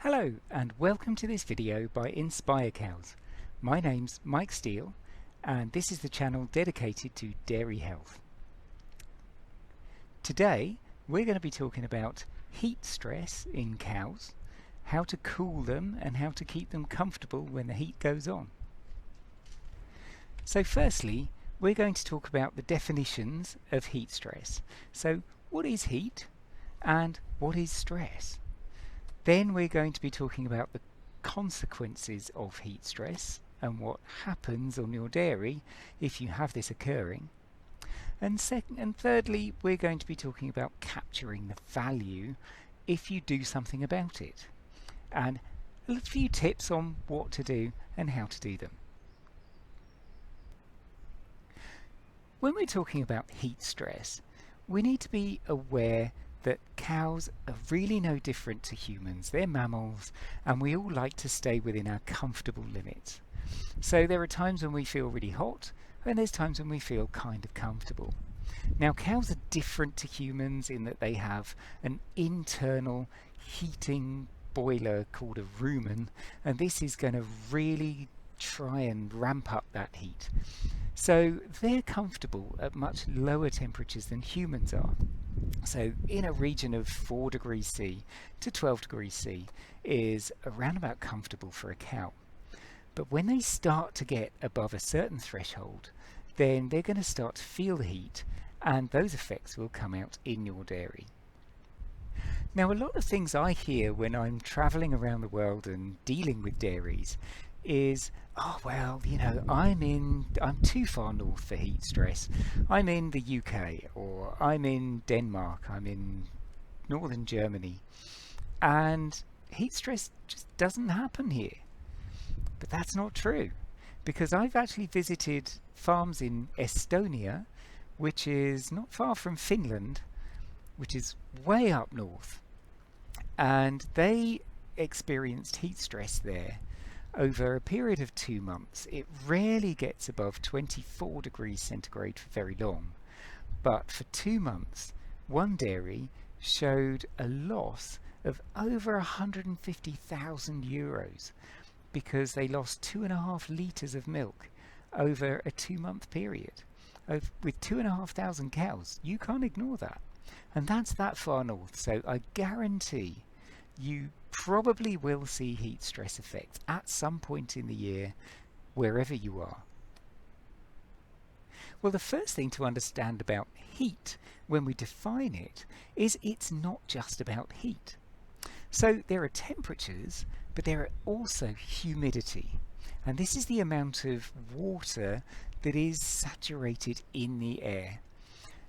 Hello and welcome to this video by Inspire Cows. My name's Mike Steele and this is the channel dedicated to dairy health. Today we're going to be talking about heat stress in cows, how to cool them and how to keep them comfortable when the heat goes on. So firstly, we're going to talk about the definitions of heat stress. So what is heat and what is stress? Then we're going to be talking about the consequences of heat stress and what happens on your dairy if you have this occurring. And thirdly, we're going to be talking about capturing the value if you do something about it, and a few tips on what to do and how to do them. When we're talking about heat stress, we need to be aware that cows are really no different to humans. They're mammals and we all like to stay within our comfortable limits. So there are times when we feel really hot and there's times when we feel kind of comfortable. Now cows are different to humans in that they have an internal heating boiler called a rumen, and this is going to really try and ramp up that heat. So they're comfortable at much lower temperatures than humans are. So in a region of 4 degrees C to 12 degrees C is around about comfortable for a cow. But when they start to get above a certain threshold, then they're going to start to feel the heat, and those effects will come out in your dairy. Now a lot of things I hear when I'm traveling around the world and dealing with dairies is, oh well, you know, I'm too far north for heat stress. I'm in the UK, or I'm in Denmark, I'm in northern Germany, and heat stress just doesn't happen here. But that's not true, because I've actually visited farms in Estonia, which is not far from Finland, which is way up north, and they experienced heat stress there over a period of 2 months. It rarely gets above 24 degrees centigrade for very long, but for 2 months one dairy showed a loss of over 150,000 euros because they lost 2.5 litres of milk over a 2-month period. With 2,500 cows, you can't ignore that. And that's that far north, so I guarantee you probably will see heat stress effects at some point in the year wherever you are. Well, the first thing to understand about heat when we define it is it's not just about heat. So there are temperatures, but there are also humidity, and this is the amount of water that is saturated in the air.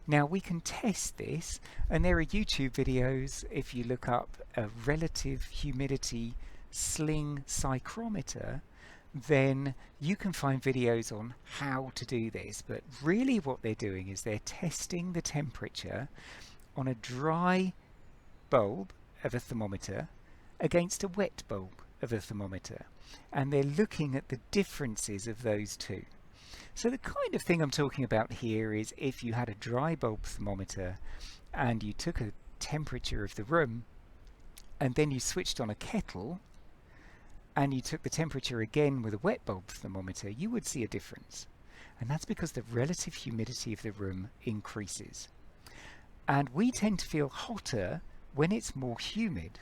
Now we can test this, and there are YouTube videos. If you look up a relative humidity sling psychrometer, then you can find videos on how to do this. But really what they're doing is they're testing the temperature on a dry bulb of a thermometer against a wet bulb of a thermometer, and they're looking at the differences of those two. So the kind of thing I'm talking about here is if you had a dry bulb thermometer and you took a temperature of the room and then you switched on a kettle and you took the temperature again with a wet bulb thermometer, you would see a difference. And that's because the relative humidity of the room increases. And we tend to feel hotter when it's more humid.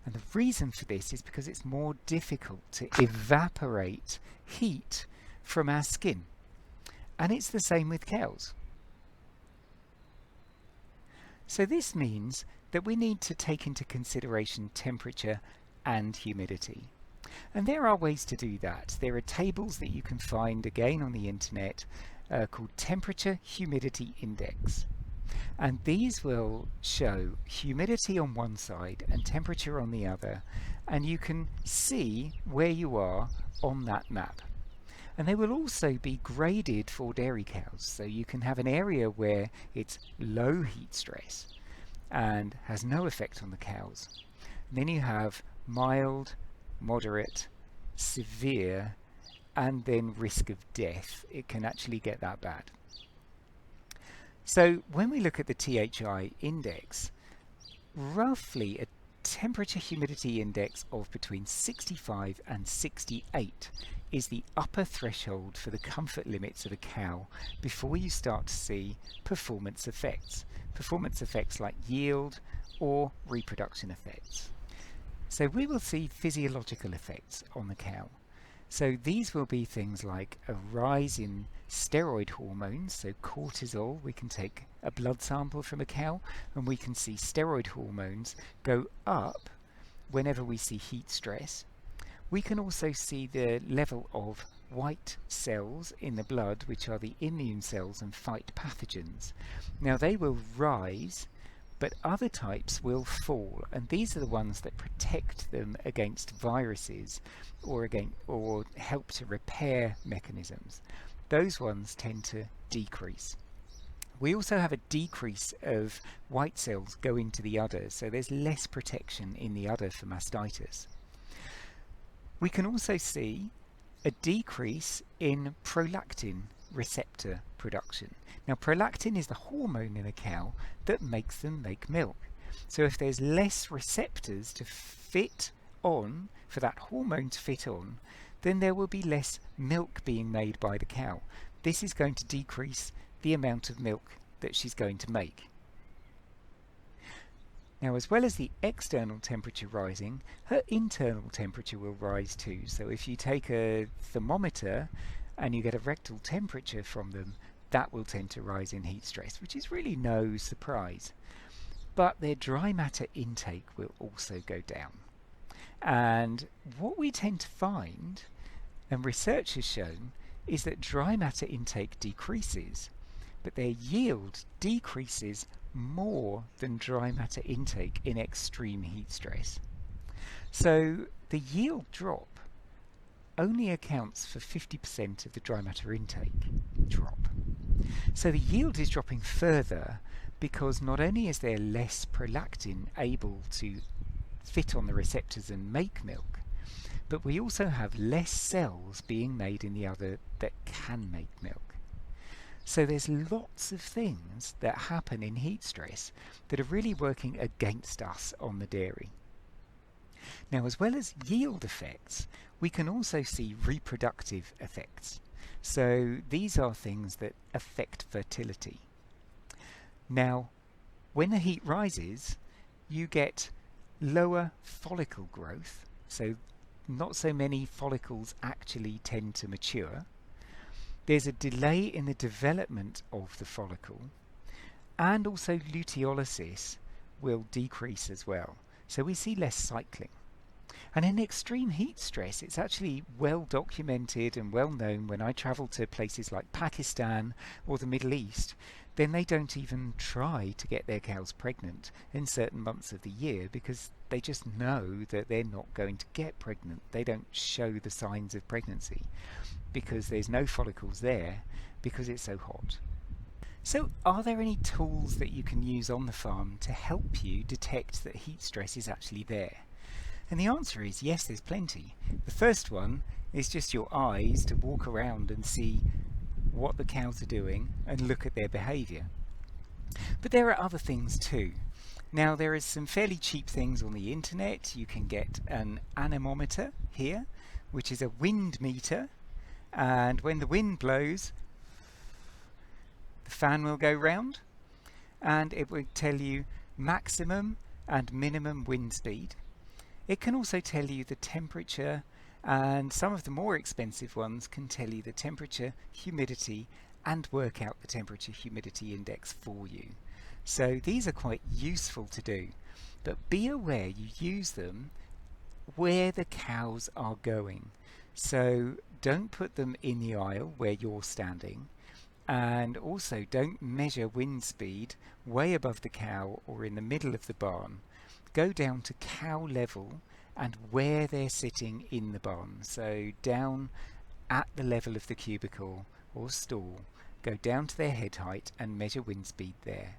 And the reason for this is because it's more difficult to evaporate heat from our skin. And it's the same with cows. So this means that we need to take into consideration temperature and humidity. And there are ways to do that. There are tables that you can find again on the internet called temperature humidity index. And these will show humidity on one side and temperature on the other, and you can see where you are on that map. And they will also be graded for dairy cows, so you can have an area where it's low heat stress and has no effect on the cows. And then you have mild, moderate, severe, and then risk of death. It can actually get that bad. So when we look at the THI index, roughly a temperature humidity index of between 65 and 68 is the upper threshold for the comfort limits of a cow before you start to see performance effects. Performance effects like yield or reproduction effects. So we will see physiological effects on the cow. So these will be things like a rise in steroid hormones, so cortisol. We can take a blood sample from a cow and we can see steroid hormones go up whenever we see heat stress. We can also see the level of white cells in the blood, which are the immune cells and fight pathogens. Now they will rise, but other types will fall, and these are the ones that protect them against viruses or help to repair mechanisms. Those ones tend to decrease. We also have a decrease of white cells go into the udder, so there's less protection in the udder for mastitis. We can also see a decrease in prolactin receptor production. Now, prolactin is the hormone in a cow that makes them make milk. So if there's less receptors to fit on, for that hormone to fit on, then there will be less milk being made by the cow. This is going to decrease the amount of milk that she's going to make. Now, as well as the external temperature rising, her internal temperature will rise too. So if you take a thermometer and you get a rectal temperature from them, that will tend to rise in heat stress, which is really no surprise. But their dry matter intake will also go down. And what we tend to find, and research has shown, is that dry matter intake decreases, but their yield decreases more than dry matter intake in extreme heat stress. So the yield drop only accounts for 50% of the dry matter intake drop. So the yield is dropping further because not only is there less prolactin able to fit on the receptors and make milk, but we also have less cells being made in the udder that can make milk. So there's lots of things that happen in heat stress that are really working against us on the dairy. Now, as well as yield effects, we can also see reproductive effects. So these are things that affect fertility. Now, when the heat rises, you get lower follicle growth, so not so many follicles actually tend to mature. There's a delay in the development of the follicle, and also luteolysis will decrease as well. So we see less cycling. And in extreme heat stress, it's actually well documented and well known when I travel to places like Pakistan or the Middle East, then they don't even try to get their cows pregnant in certain months of the year because they just know that they're not going to get pregnant. They don't show the signs of pregnancy because there's no follicles there because it's so hot. So are there any tools that you can use on the farm to help you detect that heat stress is actually there? And the answer is yes, there's plenty. The first one is just your eyes to walk around and see what the cows are doing and look at their behaviour. But there are other things too. Now, there is some fairly cheap things on the internet. You can get an anemometer here, which is a wind meter, and when the wind blows, the fan will go round and it will tell you maximum and minimum wind speed. It can also tell you the temperature, and some of the more expensive ones can tell you the temperature, humidity, and work out the temperature humidity index for you. So these are quite useful to do, but be aware you use them where the cows are going. So don't put them in the aisle where you're standing, and also don't measure wind speed way above the cow or in the middle of the barn. Go down to cow level and where they're sitting in the barn. So down at the level of the cubicle or stall, go down to their head height and measure wind speed there.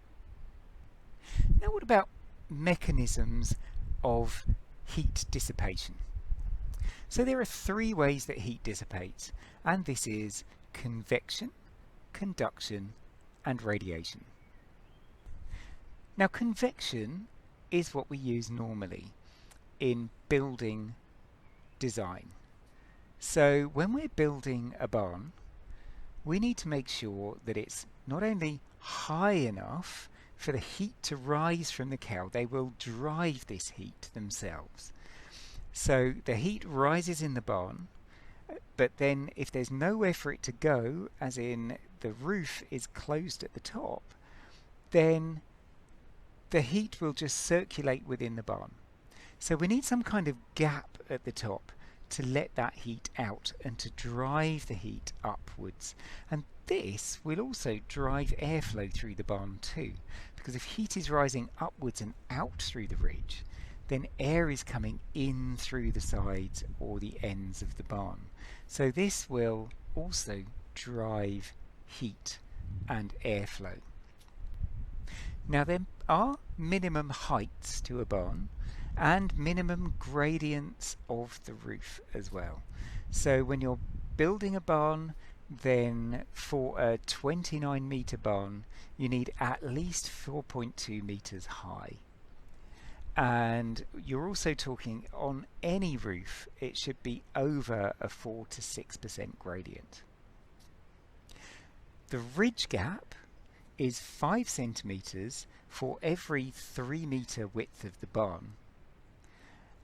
Now, what about mechanisms of heat dissipation? So there are three ways that heat dissipates, and this is convection, conduction, and radiation. Now, convection is what we use normally. in building design. So when we're building a barn, we need to make sure that it's not only high enough for the heat to rise from the cow, they will drive this heat themselves. So the heat rises in the barn, but then if there's nowhere for it to go, as in the roof is closed at the top, then the heat will just circulate within the barn. So we need some kind of gap at the top to let that heat out and to drive the heat upwards. And this will also drive airflow through the barn too, because if heat is rising upwards and out through the ridge, then air is coming in through the sides or the ends of the barn. So this will also drive heat and airflow. Now there are minimum heights to a barn and minimum gradients of the roof as well. So when you're building a barn, then for a 29 metre barn you need at least 4.2 metres high. And you're also talking on any roof it should be over a 4 to 6% gradient. The ridge gap is 5 centimetres for every 3 metre width of the barn.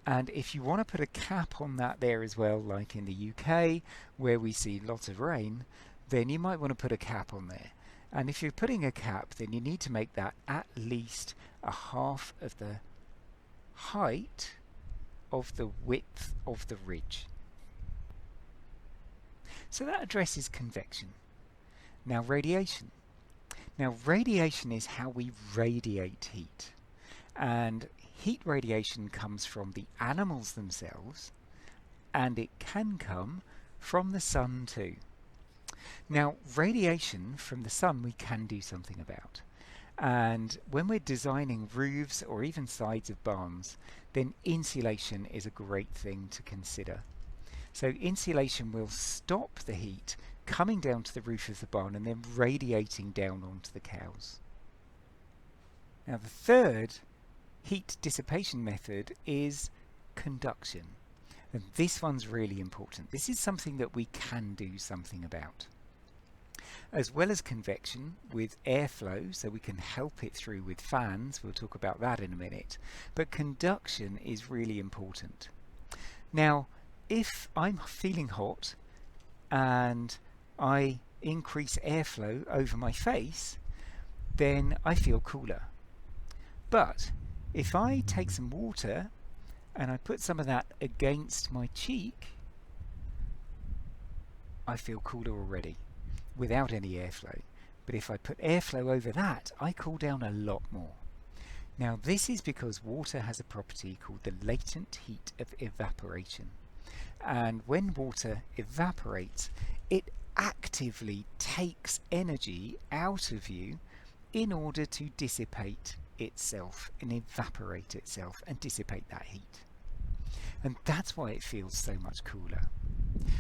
And if you want to put a cap on that there as well, like in the UK where we see lots of rain, then you might want to put a cap on there. And if you're putting a cap, then you need to make that at least a half of the height of the width of the ridge. So that addresses convection. Now radiation. Now radiation is how we radiate heat, and heat radiation comes from the animals themselves, and it can come from the sun too. Now radiation from the sun we can do something about, and when we're designing roofs or even sides of barns, then insulation is a great thing to consider. So insulation will stop the heat coming down to the roof of the barn and then radiating down onto the cows. Now the third heat dissipation method is conduction, and this one's really important. This is something that we can do something about. As well as convection with airflow, so we can help it through with fans, we'll talk about that in a minute, but conduction is really important. Now if I'm feeling hot and I increase airflow over my face, then I feel cooler. But if I take some water and I put some of that against my cheek, I feel cooler already without any airflow. But if I put airflow over that, I cool down a lot more. Now this is because water has a property called the latent heat of evaporation. And when water evaporates, it actively takes energy out of you in order to dissipate itself and evaporate itself and dissipate that heat. And that's why it feels so much cooler.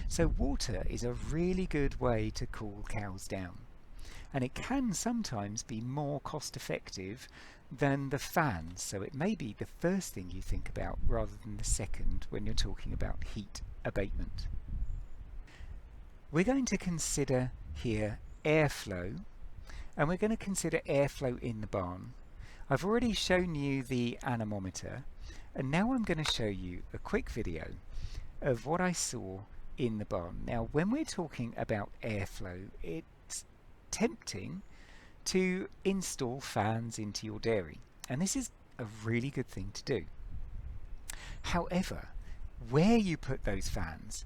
So water is a really good way to cool cows down, and it can sometimes be more cost effective than the fans, so it may be the first thing you think about rather than the second when you're talking about heat abatement. We're going to consider here airflow, and we're going to consider airflow in the barn. I've already shown you the anemometer, and now I'm going to show you a quick video of what I saw in the barn. Now when we're talking about airflow, it's tempting to install fans into your dairy, and this is a really good thing to do. However, where you put those fans,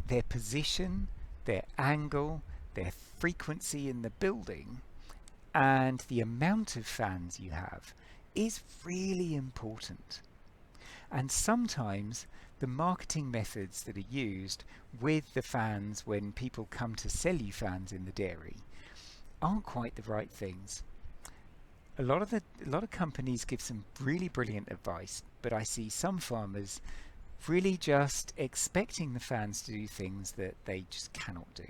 their position, their angle, their frequency in the building, and the amount of fans you have is really important. And sometimes the marketing methods that are used with the fans when people come to sell you fans in the dairy aren't quite the right things. A lot of companies give some really brilliant advice, but I see some farmers really just expecting the fans to do things that they just cannot do.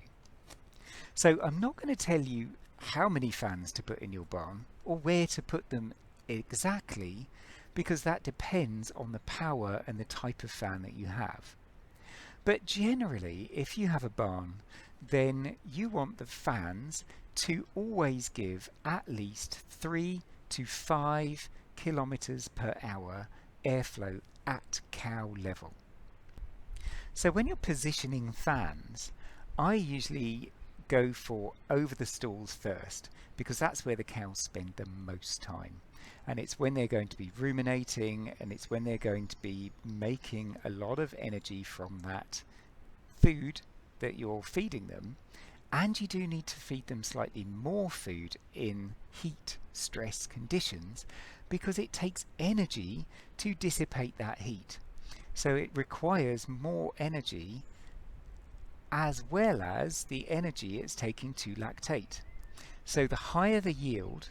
So I'm not going to tell you how many fans to put in your barn or where to put them exactly, because that depends on the power and the type of fan that you have. But generally, if you have a barn, then you want the fans to always give at least 3 to 5 kilometers per hour airflow at cow level. So when you're positioning fans, I usually go for over the stalls first, because that's where the cows spend the most time, and it's when they're going to be ruminating, and it's when they're going to be making a lot of energy from that food that you're feeding them. And you do need to feed them slightly more food in heat stress conditions, because it takes energy to dissipate that heat. So it requires more energy as well as the energy it's taking to lactate. So the higher the yield,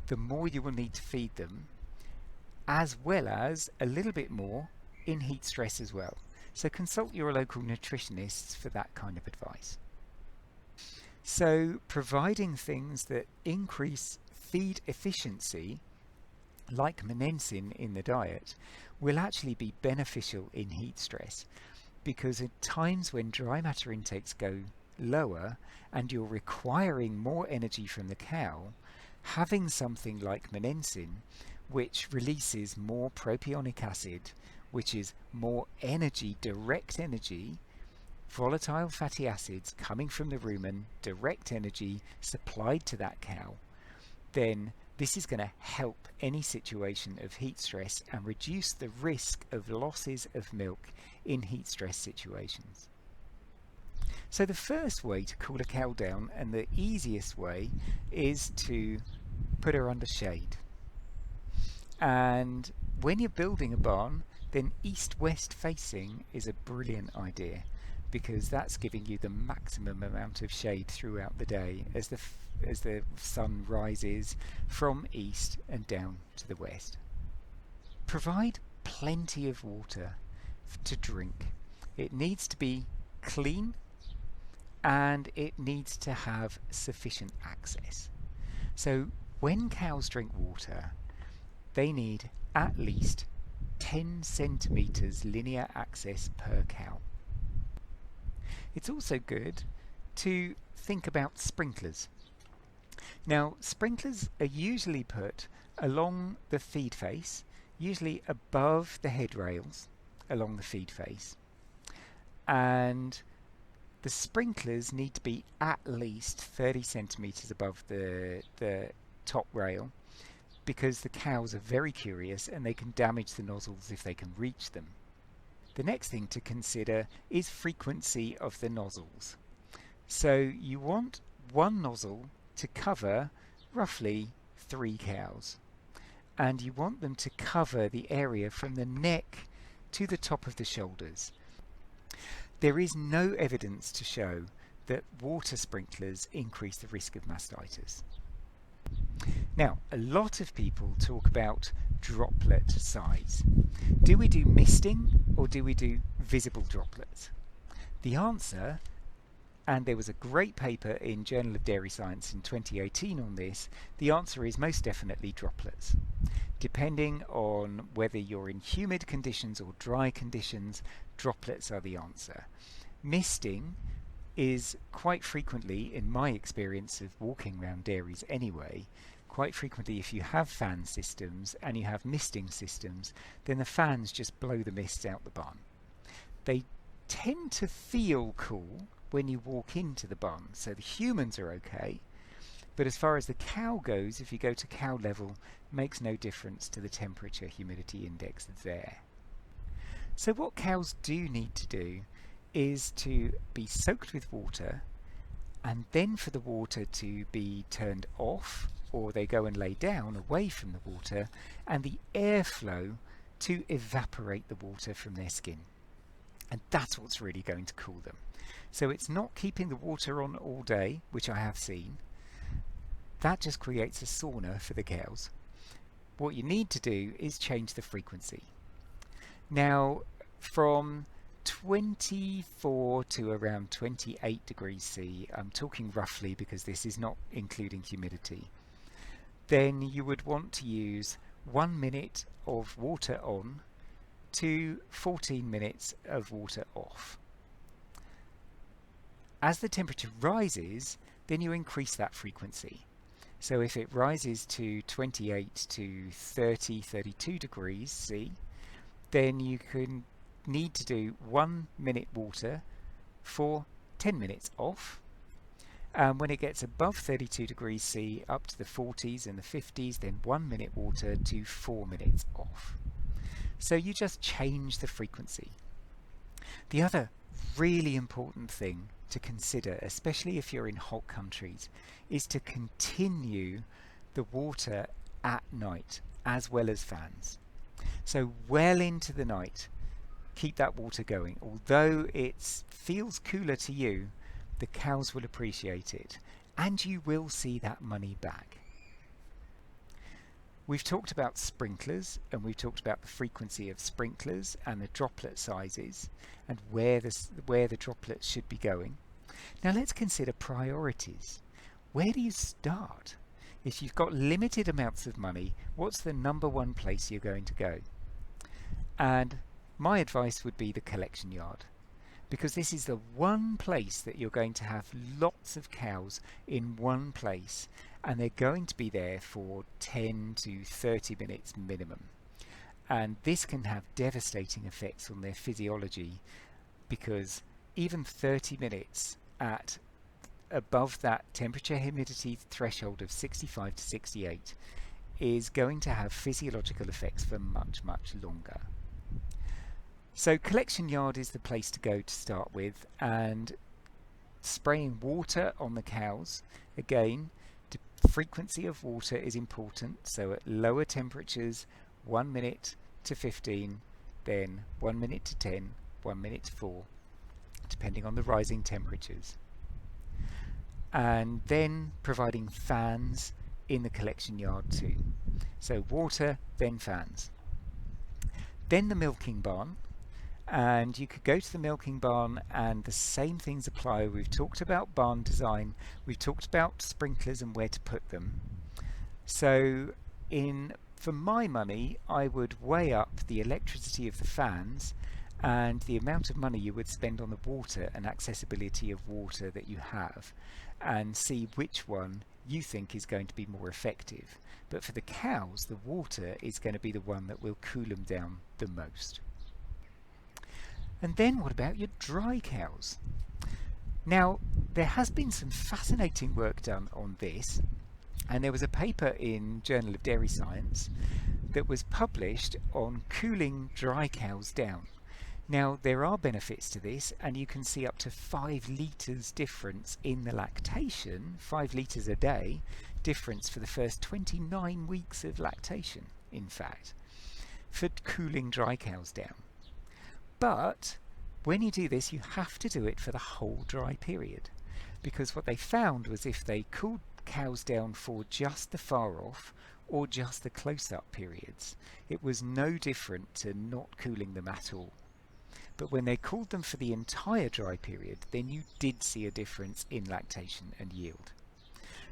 the more you will need to feed them, as well as a little bit more in heat stress as well. So consult your local nutritionists for that kind of advice. So providing things that increase feed efficiency, like Monensin in the diet, will actually be beneficial in heat stress, because at times when dry matter intakes go lower and you're requiring more energy from the cow, having something like Monensin, which releases more propionic acid, which is more energy, direct energy, volatile fatty acids coming from the rumen, direct energy supplied to that cow, then this is going to help any situation of heat stress and reduce the risk of losses of milk in heat stress situations. So the first way to cool a cow down, and the easiest way, is to put her under shade. And when you're building a barn, then east-west facing is a brilliant idea, because that's giving you the maximum amount of shade throughout the day as the sun rises from east and down to the west. Provide plenty of water to drink. It needs to be clean and it needs to have sufficient access. So when cows drink water, they need at least 10 centimeters linear access per cow. It's also good to think about sprinklers. Now, sprinklers are usually put along the feed face, usually above the head rails along the feed face, and the sprinklers need to be at least 30 centimeters above the top rail, because the cows are very curious and they can damage the nozzles if they can reach them. The next thing to consider is frequency of the nozzles. So you want one nozzle to cover roughly 3 cows, and you want them to cover the area from the neck to the top of the shoulders. There is no evidence to show that water sprinklers increase the risk of mastitis. Now, a lot of people talk about droplet size. Do we do misting or do we do visible droplets? The answer, and there was a great paper in Journal of Dairy Science in 2018 on this, the answer is most definitely droplets. Depending on whether you're in humid conditions or dry conditions, droplets are the answer. Misting is quite frequently, in my experience of walking around dairies anyway, quite frequently if you have fan systems and you have misting systems, then the fans just blow the mist out the barn. They tend to feel cool when you walk into the barn, so the humans are okay, but as far as the cow goes, if you go to cow level, makes no difference to the temperature humidity index there. So what cows do need to do is to be soaked with water, and then for the water to be turned off, or they go and lay down away from the water, and the airflow to evaporate the water from their skin. And that's what's really going to cool them. So it's not keeping the water on all day, which I have seen. That just creates a sauna for the cows. What you need to do is change the frequency. Now, from 24 to around 28 degrees C, I'm talking roughly because this is not including humidity, then you would want to use 1 minute of water on to 14 minutes of water off. As the temperature rises, then you increase that frequency. So if it rises to 28 to 30, 32 degrees C, then you can need to do 1 minute water for 10 minutes off. And when it gets above 32 degrees C up to the 40s and the 50s, then 1 minute water to 4 minutes off. So you just change the frequency. The other really important thing to consider, especially if you're in hot countries, is to continue the water at night as well as fans. So well into the night, keep that water going. Although it feels cooler to you, the cows will appreciate it, and you will see that money back. We've talked about sprinklers, and we've talked about the frequency of sprinklers and the droplet sizes and where the droplets should be going. Now let's consider priorities. Where do you start? If you've got limited amounts of money, what's the number one place you're going to go? And my advice would be the collection yard, because this is the one place that you're going to have lots of cows in one place, and they're going to be there for 10 to 30 minutes minimum. And this can have devastating effects on their physiology, because even 30 minutes at above that temperature humidity threshold of 65 to 68 is going to have physiological effects for much, much longer. So collection yard is the place to go to start with, and spraying water on the cows. Again, the frequency of water is important, so at lower temperatures 1 minute to 15, then 1 minute to 10, 1 minute to 4, depending on the rising temperatures. And then providing fans in the collection yard too. So water, then fans. Then the milking barn. And you could go to the milking barn and the same things apply. We've talked about barn design, we've talked about sprinklers and where to put them. So for my money, I would weigh up the electricity of the fans and the amount of money you would spend on the water and accessibility of water that you have, and see which one you think is going to be more effective. But for the cows, the water is going to be the one that will cool them down the most. And then what about your dry cows? Now, there has been some fascinating work done on this, and there was a paper in Journal of Dairy Science that was published on cooling dry cows down. Now, there are benefits to this, and you can see up to 5 litres difference in the lactation, 5 litres a day difference for the first 29 weeks of lactation, in fact, for cooling dry cows down. But when you do this, you have to do it for the whole dry period, because what they found was if they cooled cows down for just the far off or just the close-up periods, it was no different to not cooling them at all. But when they cooled them for the entire dry period, then you did see a difference in lactation and yield.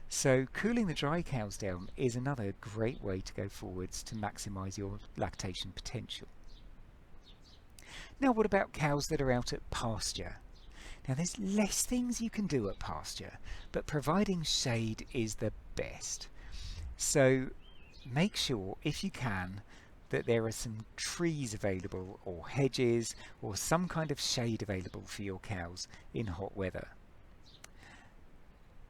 So cooling the dry cows down is another great way to go forwards to maximise your lactation potential. Now what about cows that are out at pasture? Now there's less things you can do at pasture, but providing shade is the best. So make sure, if you can, that there are some trees available, or hedges, or some kind of shade available for your cows in hot weather.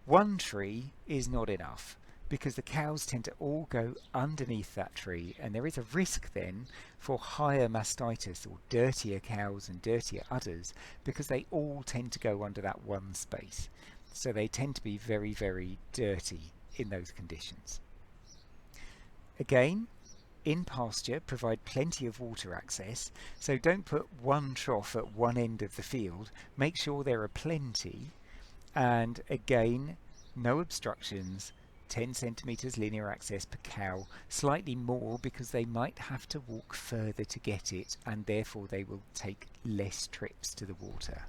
One tree is not enough, because the cows tend to all go underneath that tree, and there is a risk then for higher mastitis, or dirtier cows and dirtier udders, because they all tend to go under that one space. So they tend to be very, very dirty in those conditions. Again, in pasture, provide plenty of water access, so don't put one trough at one end of the field, make sure there are plenty, and again, no obstructions, 10 centimetres linear access per cow, slightly more because they might have to walk further to get it, and therefore they will take less trips to the water.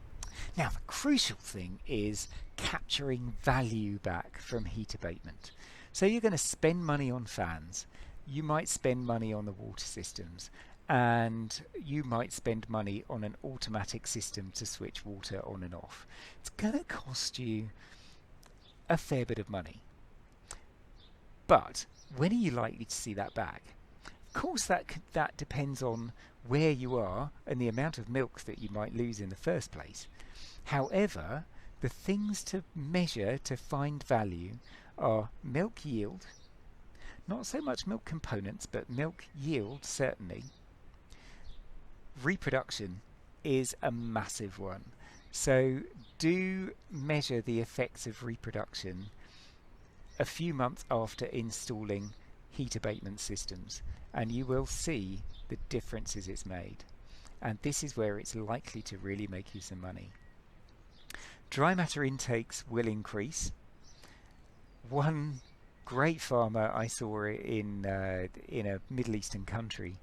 Now the crucial thing is capturing value back from heat abatement. So you're going to spend money on fans. you might spend money on the water systems, and you might spend money on an automatic system to switch water on and off. It's going to cost you a fair bit of money. But when are you likely to see that back? Of course, that depends on where you are and the amount of milk that you might lose in the first place. However, the things to measure to find value are milk yield, not so much milk components, but milk yield certainly. Reproduction is a massive one. So do measure the effects of reproduction a few months after installing heat abatement systems, and you will see the differences it's made. And this is where it's likely to really make you some money. Dry matter intakes will increase. One great farmer I saw in a Middle Eastern country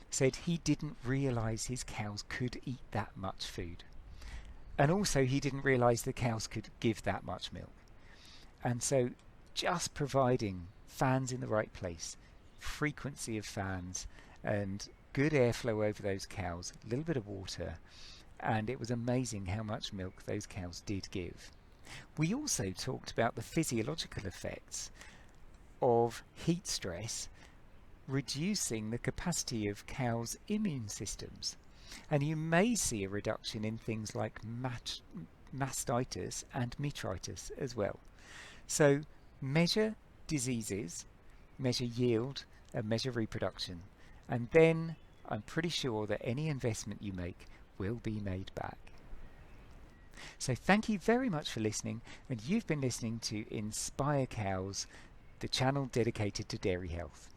said he didn't realise his cows could eat that much food. And also he didn't realise the cows could give that much milk. And so just providing fans in the right place, frequency of fans, and good airflow over those cows, a little bit of water, and it was amazing how much milk those cows did give. We also talked about the physiological effects of heat stress reducing the capacity of cows' immune systems. And you may see a reduction in things like mastitis and metritis as well. So measure diseases, measure yield, and measure reproduction. And then I'm pretty sure that any investment you make will be made back. So thank you very much for listening, and you've been listening to Inspire Cows, the channel dedicated to dairy health.